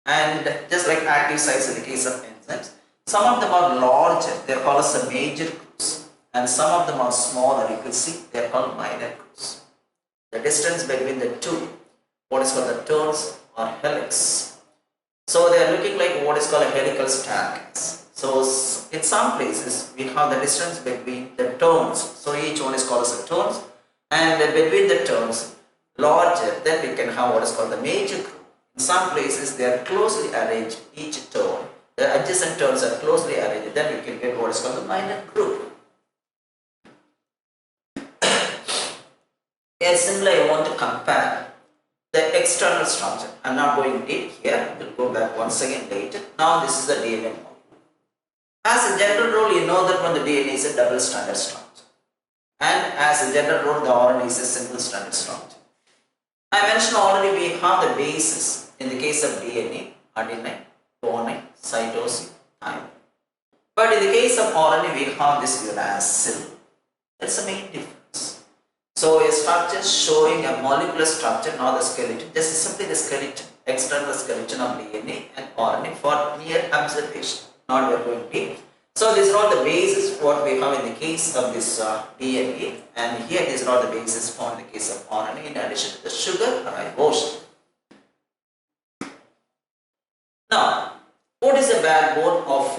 And just like active sites in the case of enzymes, some of them are larger, they are called as the major grooves, and some of them are smaller, you can see they are called minor grooves. The distance between the two, what is called the turns or helix. So they are looking like what is called a helical staircase. So in some places we have the distance between the turns, so each one is called as a turns, and between the turns larger, then we can have what is called the major groove. In some places they are closely arranged, each turn, the adjacent turns are closely arranged, then we can get what is called the minor groove. Here similarly I want to compare the external structure. I am not going deep here, we will go back once again later. Now this is the DNA model. As a general rule, you know that when the DNA is a double stranded structure, and as a general rule the RNA is a single stranded structure. I mentioned already we have the basis in the case of DNA, adenine, guanine, cytosine, thymine. But in the case of RNA, we have this uracil. That's the main difference. So a structure showing a molecular structure, not the skeleton, just simply the skeleton, external skeleton of DNA and RNA for mere observation, not we are going deep. So these are all the bases what we have in the case of this DNA, and here these are all the bases found in the case of RNA in addition to the sugar ribose. Now, what is the backbone of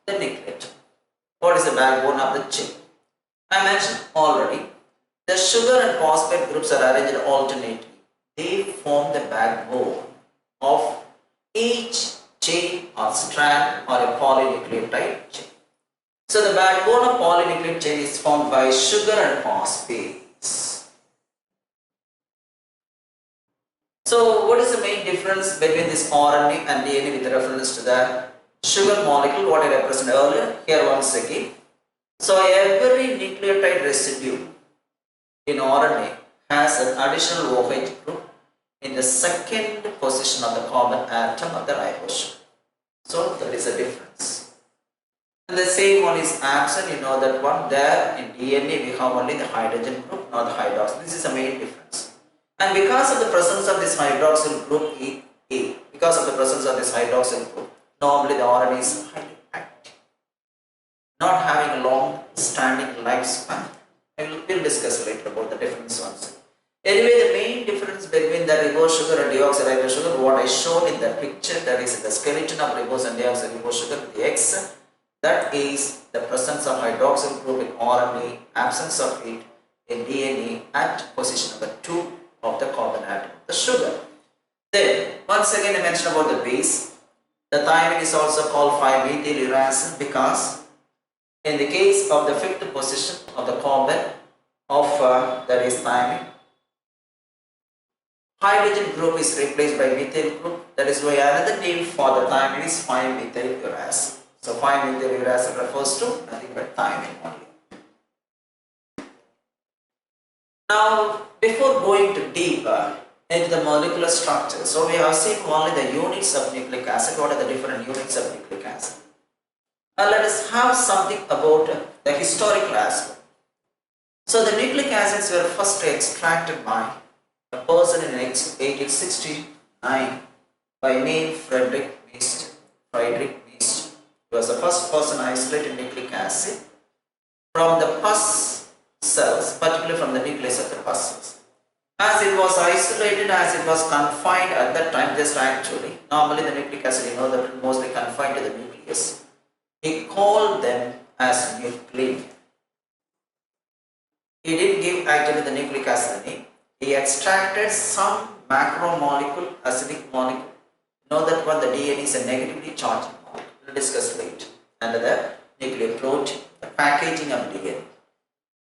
the nucleotide? What is the backbone of the chain? I mentioned already, the sugar and phosphate groups are arranged alternately. They form the backbone of each chain or strand or a polynucleotide chain. So the backbone of polynucleotide chain is formed by sugar and phosphates. So what is the main difference between this RNA and DNA with reference to the sugar molecule, what I represented earlier? Here once again. So every nucleotide residue in RNA has an additional OH group in the second position of the carbon atom of the ribosome. So there is a difference. And the same one is absent, you know that one. There in DNA we have only the hydrogen group, not the hydroxyl. This is the main difference. And because of the presence of this hydroxyl group A, because of the presence of this hydroxyl group, normally the RNA is highly active, not having a long standing lifespan. We'll discuss later about the difference ones. Anyway, the main difference between the ribose sugar and deoxyribose sugar, what I showed in the picture, that is the skeleton of ribose and deoxyribose sugar with the X, that is the presence of hydroxyl group in RNA, absence of it in DNA at position number 2 of the carbon atom, the sugar. Then, once again I mentioned about the base. The thymine is also called 5-methyl uracil because in the case of the 5th position of the carbon of that is thymine, hydrogen group is replaced by methyl group. That is why another name for the thymine is 5-methyl uracil. So 5-methyl uracil refers to nothing but thymine only. Now, before going to deeper into the molecular structure, so we have seen only the units of nucleic acid. What are the different units of nucleic acid? Let us have something about the historical aspect. So the nucleic acids were first extracted by a person in 1869 by name Friedrich Meister. He was the first person isolated nucleic acid from the pus cells, particularly from the nucleus of the pus cells. As it was isolated, as it was confined at that time, just actually, normally the nucleic acid, you know, that is mostly confined to the nucleus. He called them as nuclein. He didn't give actually the nucleic acid a name. He extracted some macromolecule, acidic molecule. Know that one, the DNA is a negatively charged molecule. We'll discuss later. Under the nuclear protein, the packaging of DNA.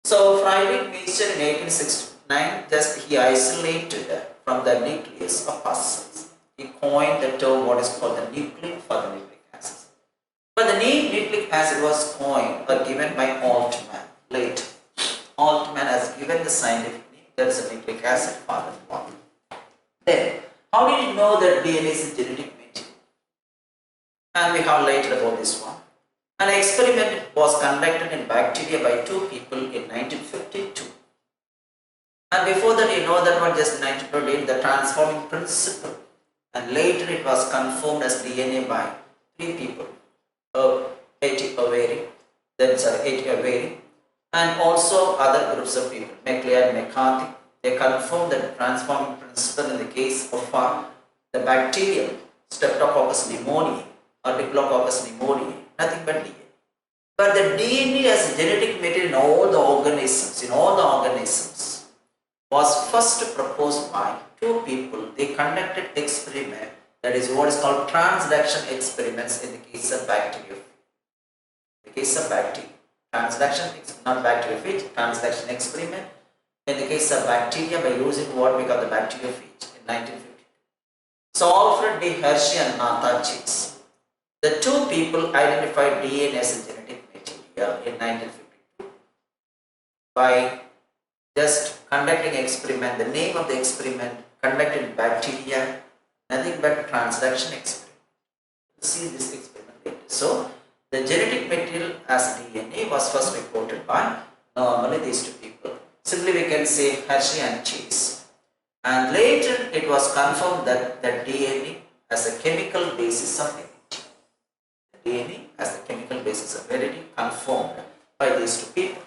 So Friedrich Meister in 1869, just he isolated from the nucleus of pus cells. He coined the term what is called the nuclein for the nucleic acid. But the name nucleic acid was coined or given by Altman later. Altman has given the scientific name, that is a nucleic acid for the body. Then, how did you know that DNA is a genetic material? And we have later about this one. An experiment was conducted in bacteria by two people in 1952. And before that, you know that one just 1928, the transforming principle. And later it was confirmed as DNA by three people. A.T. Avery, and also other groups of people, McLeod and McCarthy. They confirmed the transforming principle in the case of the bacterium Streptococcus pneumoniae or Diplococcus pneumoniae, nothing but DNA. But the DNA as a genetic material in all the organisms, was first proposed by two people. They conducted experiment, that is what is called transduction experiments in the case of bacteria. Transduction, not bacteriophage, transduction experiment in the case of bacteria by using what we call the bacteriophage in 1950. So Alfred D. Hershey and Martha Chase, the two people identified DNA as a genetic material in 1952 by just conducting experiment. The name of the experiment conducted in bacteria, nothing but transduction experiment. See this experiment later. So the genetic material as DNA was first reported by normally these two people. Simply we can say Hershey and Chase. And later it was confirmed that the DNA as a chemical basis of heredity. The DNA as the chemical basis of heredity confirmed by these two people.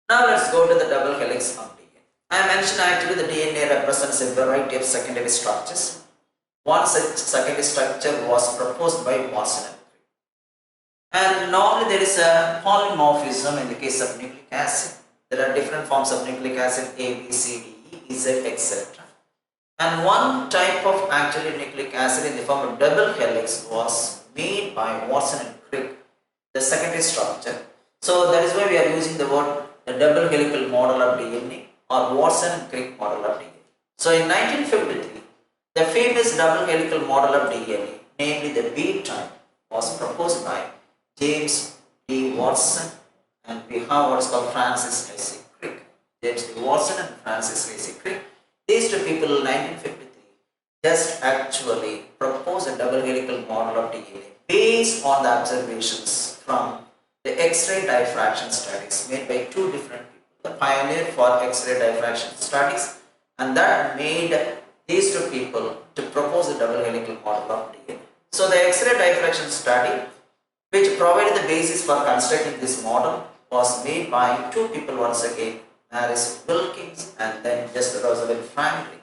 Now let's go to the double helix of DNA. I mentioned actually the DNA represents a variety of secondary structures. One such secondary structure was proposed by Watson and Crick. And normally there is a polymorphism in the case of nucleic acid. There are different forms of nucleic acid, A, B, C, D, E, Z, etc. And one type of actually nucleic acid in the form of double helix was made by Watson and Crick, the secondary structure. So that is why we are using the word the double helical model of DNA or Watson and Crick model of DNA. So in 1953, the famous double helical model of DNA, namely the B type, was proposed by James D. Watson and we have what is called Francis Casey Crick. James D. Watson and Francis Casey Crick. These two people in 1953 just actually proposed a double helical model of DNA based on the observations from the X-ray diffraction studies made by two different people. The pioneer for X-ray diffraction studies, and that made these two people to propose a double helical model of DNA. So the X-ray diffraction study, which provided the basis for constructing this model, was made by two people once again, Maris Wilkins and then just Rosalind Franklin.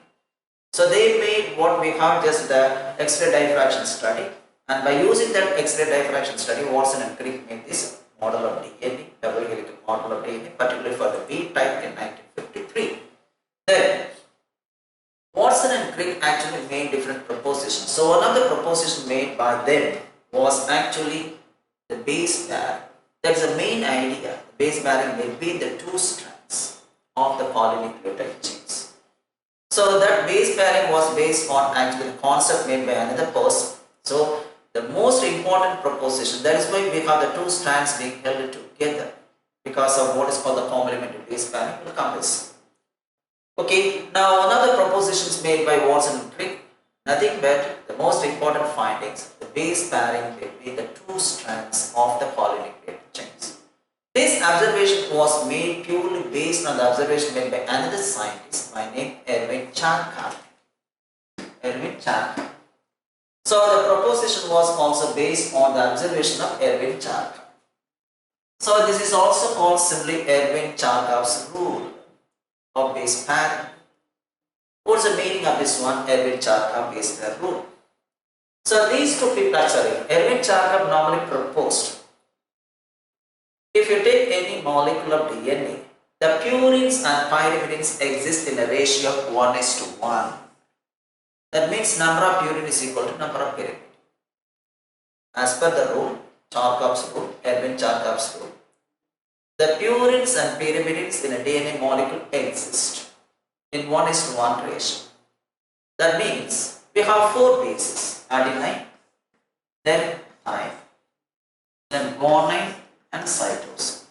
So they made what we have just the X-ray diffraction study, and by using that X-ray diffraction study, Watson and Crick made this model of DNA, double helical model of DNA, particularly for the B type in 1953. Then Watson and Crick actually made different propositions. So one of the propositions made by them was actually the base pair. That's the main idea. The base pairing between the two strands of the polynucleotide chains. So that base pairing was based on actually the concept made by another person. So the most important proposition, that is why we have the two strands being held together, because of what is called the complementary base pairing will come this. Okay, now another propositions made by Watson and Crick, nothing but the most important findings, the base pairing between the two strands of the polynucleotide chains. This observation was made purely based on the observation made by another scientist by name Erwin Charka. So the proposition was also based on the observation of Erwin Charka. So this is also called simply Erwin Chargaff's rule of base pairing. What's the meaning of this one? Erwin Chargaff base pair rule. So these two people actually, Erwin Chargaff normally proposed, if you take any molecule of DNA, the purines and pyrimidines exist in a ratio of 1:1. That means number of purine is equal to number of pyrimid. As per the rule, Chargaff's rule, Erwin Chargaff's rule, the purines and pyrimidines in a DNA molecule exist in 1:1 ratio. That means we have 4 bases: adenine, then thymine, then guanine and cytosine.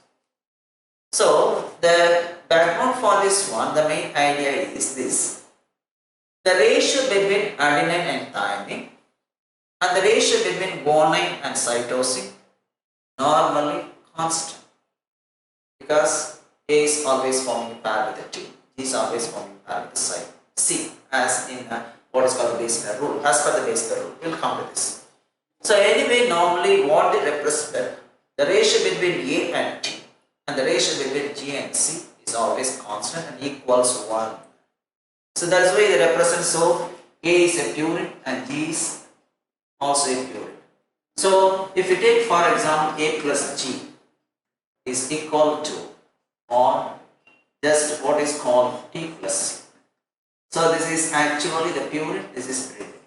So the background for this one, the main idea is this: the ratio between adenine and thymine and the ratio between guanine and cytosine normally constant, because A is always forming a pair with the T, G is always forming a pair with the C, as in what is called the base pair rule. As per the base pair rule, we will come to this. So anyway, normally what they represent, the ratio between A and T and the ratio between G and C is always constant and equals 1. So that's why they represent, so A is a purine and G is also a purine. So if you take for example A plus G is equal to, or just what is called T plus. So this is actually the purine, this is purine.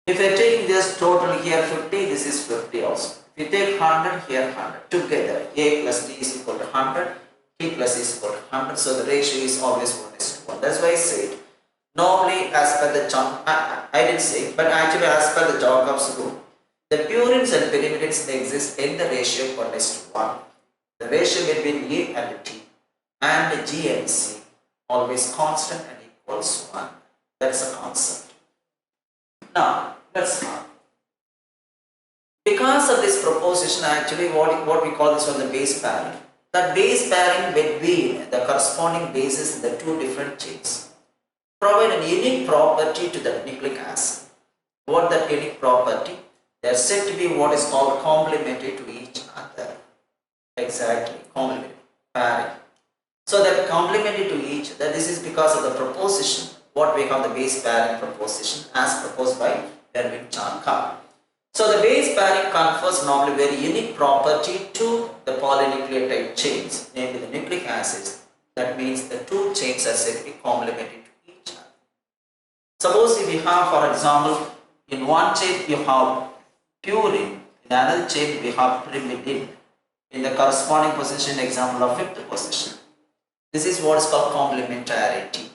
If I take just total here 50, this is 50 also. If you take 100, here 100. Together, A plus D is equal to 100, T plus is equal to 100. So the ratio is always 1:1. That's why I said, normally as per the, I didn't say, but actually as per the Chargaff's rule, the purines and pyrimidines exist in the ratio of 1:1. The ratio between A and T and G and C always constant and equals 1. That's a concept. Now, let's start. Because of this proposition, actually what we call this one the base pairing. That base pairing between the corresponding bases in the two different chains provide a unique property to the nucleic acid. What that unique property? They are said to be what is called complementary to each other. Exactly, complementary pairing. So that complementary to each other, this is because of the proposition, what we call the base pairing proposition as proposed by Erwin Chargaff. So the base pairing confers normally very unique property to the polynucleotide chains, namely the nucleic acids. That means the two chains are said to be complementary to each other. Suppose if you have, for example, in one chain you have purine, in another chain we have pyrimidine. In the corresponding position, example of 5th position. This is what is called complementarity,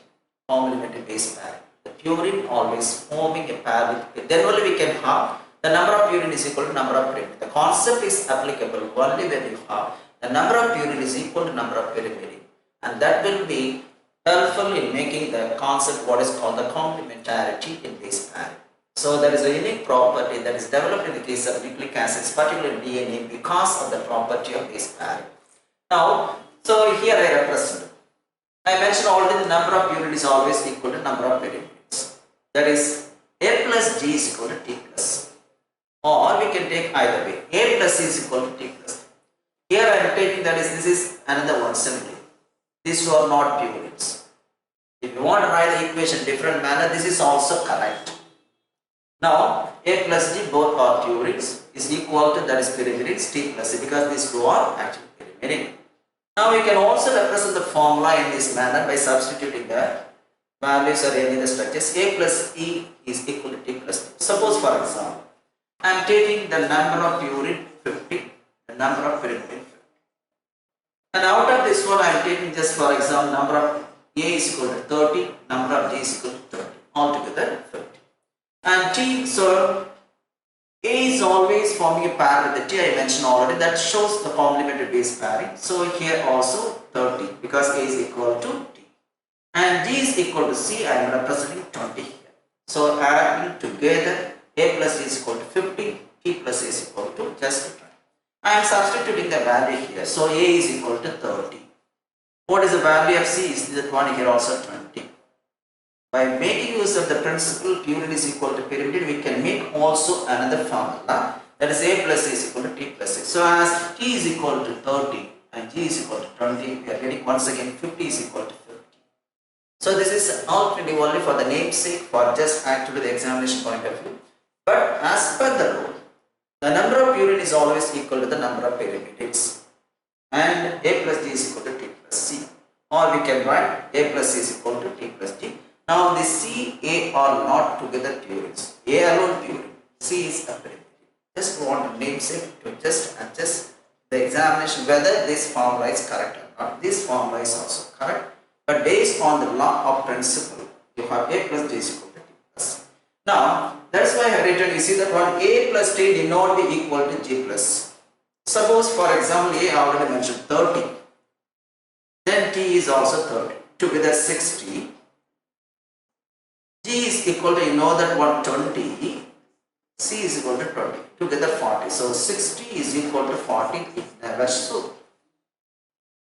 complementary base pairing. The purine always forming a pair with, then only we can have the number of purine is equal to number of pyrimidine. The concept is applicable only when you have the number of purine is equal to number of pyrimidine, and that will be helpful in making the concept what is called the complementarity in base pairing. So there is a unique property that is developed in the case of nucleic acids, particularly DNA, because of the property of base pairing. Now, so here I represent. I mentioned already the number of purine is always equal to number of pyrimids. That is, A plus G is equal to T plus. Or we can take either way. A plus C is equal to T plus. Here I am taking that is, this is another one similarly. These two are not purines. If you want to write the equation different manner, this is also correct. Now, A plus D both are purines is equal to that is pyrimidines T plus C, because these two are actually pyrimidine. Now we can also represent the formula in this manner by substituting the values or any of the structures. A plus E is equal to T plus T. Suppose for example, I am taking the number of purine 50, the number of pyrimidine 50. And out of this one I am taking just for example number of A is equal to 30, number of G is equal to 30, altogether 50. And T, so A is is always forming a pair with the T, I mentioned already, that shows the complementary base pairing. So here also 30 because A is equal to T. And G is equal to C, I am representing 20 here. So adding together, A plus C is equal to 50, T plus C is equal to just 20. I am substituting the value here. So A is equal to 30. What is the value of C? Is that one here also 20. By making use of the principle purity is equal to pyramid, we can make also another formula, that is A plus C is equal to T plus C. So as T is equal to 30 and G is equal to 20, we are getting once again 50 is equal to 50. So this is alternative only for the namesake, for just actually the examination point of view. But as per the rule, the number of purity is always equal to the number of pyramids. And A plus G is equal to T plus C. Or we can write A plus C is equal to T plus G. Now the C, A are not together purities. A alone purity. C is a pyramid. Just want to namesake to just adjust the examination whether this formula is correct or not. This formula is also correct. But based on the law of principle, you have A plus G is equal to T plus C. Now that's why I have written, you see that one A plus T did not be equal to G plus C. Suppose for example A I already mentioned 30. Then T is also 30. Together 60. G is equal to, you know that 120, C is equal to 20, together 40. So 60 is equal to 40, it never so.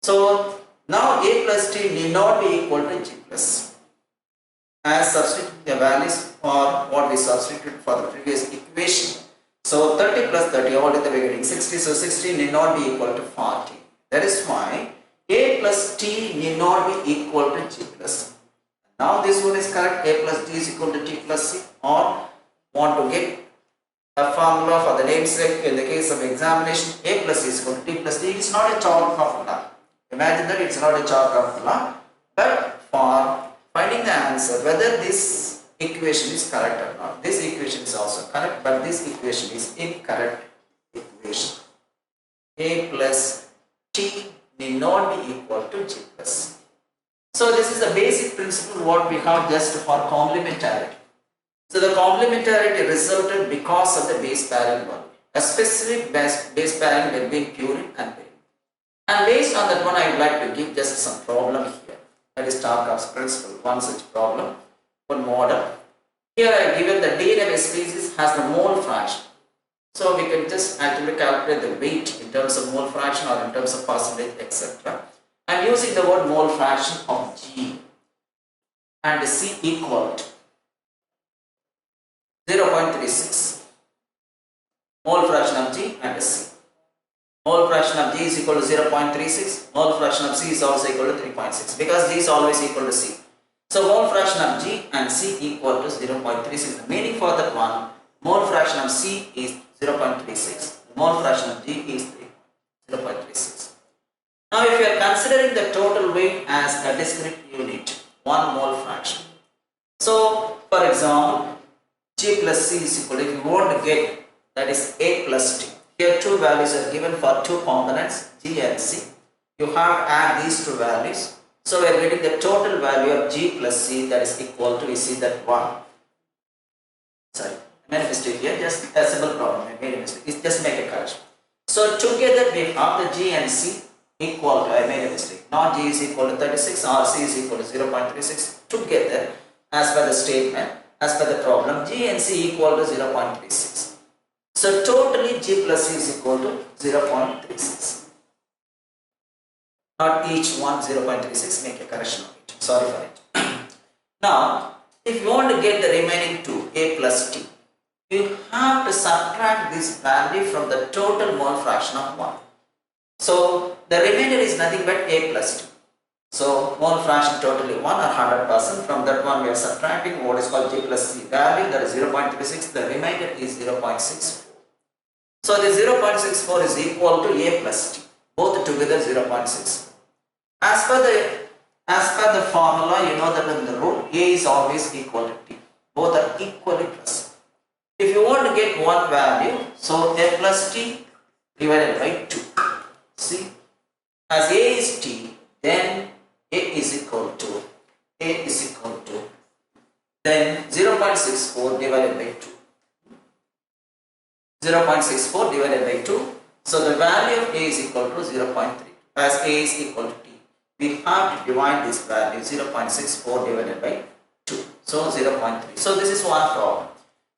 So now A plus T need not be equal to G plus C. As substituting the values for what we substituted for the previous equation. So 30 plus 30, already we are getting 60, so 60 need not be equal to 40. That is why A plus T need not be equal to G plus C. Now this one is correct, A plus T is equal to T plus C, or want to get a formula for the namesake in the case of examination, A plus C is equal to T plus T. It's not a chalk formula. Imagine that it's not a chalk formula, but for finding the answer whether this equation is correct or not. This equation is also correct, but this equation is incorrect equation. A plus T need not be equal to G plus C. So this is the basic principle what we have just for complementarity. So the complementarity resulted because of the base pairing one, a specific base pairing between purine and pyrimid. And based on that one, I would like to give just some problem here. That is Tarkov's principle, one such problem, one model. Here I have given the DNA of a species has the mole fraction. So we can just actually calculate the weight in terms of mole fraction or in terms of percentage, etc. I am using the word mole fraction of G and C equal to 0.36. Mole fraction of G and C. Mole fraction of G is equal to 0.36. Mole fraction of C is also equal to 3.6 because G is always equal to C. So mole fraction of G and C equal to 0.36. The meaning for that one, mole fraction of C is 0.36. Mole fraction of G is 0.36. Now if you are considering the total weight as a discrete unit, 1 mole fraction. So for example, G plus C is equal to, if you want to get, that is A plus T. Here two values are given for two components, G and C. You have to add these two values. So we are getting the total value of G plus C, that is equal to, we see that 1. Sorry, I made a mistake here, just a simple problem, I made a mistake, it's just make a correction. So together we have the G and C equal to, I made a mistake, not G is equal to 36 or C is equal to 0.36 together as per the statement, as per the problem, G and C equal to 0.36. So totally G plus C is equal to 0.36. Not each one 0.36, make a correction of it, sorry for it. Now if you want to get the remaining two, A plus T, you have to subtract this value from the total mole fraction of 1. So the remainder is nothing but A plus T. So mole fraction totally 1 or 100%. From that one we are subtracting what is called G plus C value, that is 0.36. The remainder is 0.64. So the 0.64 is equal to A plus T. Both together 0.64. As per the formula, you know that in the rule A is always equal to T. Both are equally plus. If you want to get one value, so A plus T divided by 2. See, as A is T, then A is equal to then 0.64 divided by 2. 0.64 divided by 2. So the value of A is equal to 0.3. As A is equal to T, we have to divide this value 0.64 divided by 2. So 0.3. So this is one problem.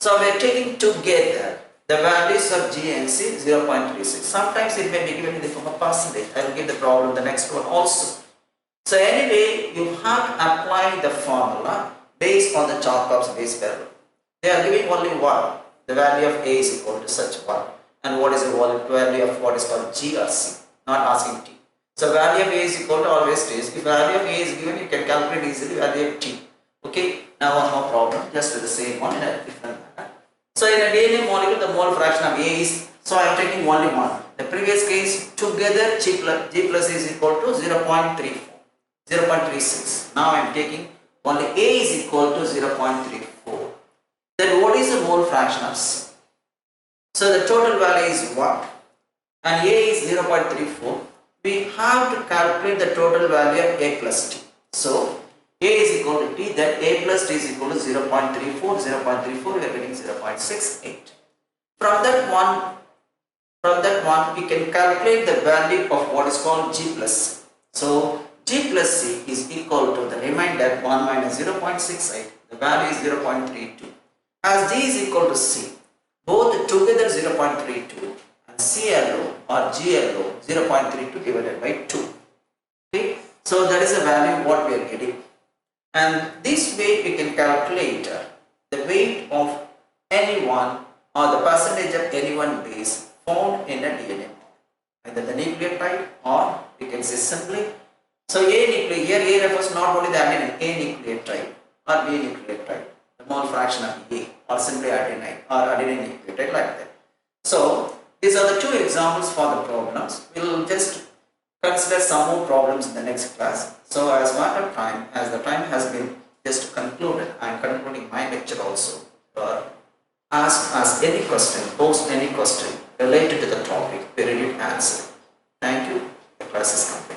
So we are taking together the values of G and C 0.36. Sometimes it may be given in the form of percentage. I will give the problem the next one also. So anyway, you have to apply the formula based on the Charkov's base pair rule. They are giving only one. The value of A is equal to such one. And what is the value of what is called G or C? Not asking T. So value of A is equal to always T. If value of A is given, you can calculate easily value of T. Okay. Now one more problem, just with the same one in a different manner. So in a DNA molecule, the mole fraction of A is, so I am taking only one. The previous case, together G plus is equal to 0.34, 0.36. Now I am taking only A is equal to 0.34. Then what is the mole fraction of C? So the total value is 1 and A is 0.34. We have to calculate the total value of A plus T. So A is equal to T, then A plus T is equal to 0.34, 0.34 we are getting 0.68. From that one we can calculate the value of what is called G plus C. So G plus C is equal to the remainder 1 minus 0.68, the value is 0.32. As G is equal to C, both together 0.32 and C alone or G alone 0.32 divided by 2. Okay, so that is the value what we are getting. And this way we can calculate the weight of anyone or the percentage of any one base found in a DNA, either the nucleotide or we can say simply. So A nucleotide, here A refers not only the adenine, A nucleotide or B nucleotide, the mole fraction of A, or simply adenine or adenine nucleotide like that. So these are the two examples for the problems. We will just consider some more problems in the next class. So as a matter of time, as the time has been just concluded, I am concluding my lecture also. Ask any question, post any question related to the topic, we ready to answer. Thank you. The class is complete.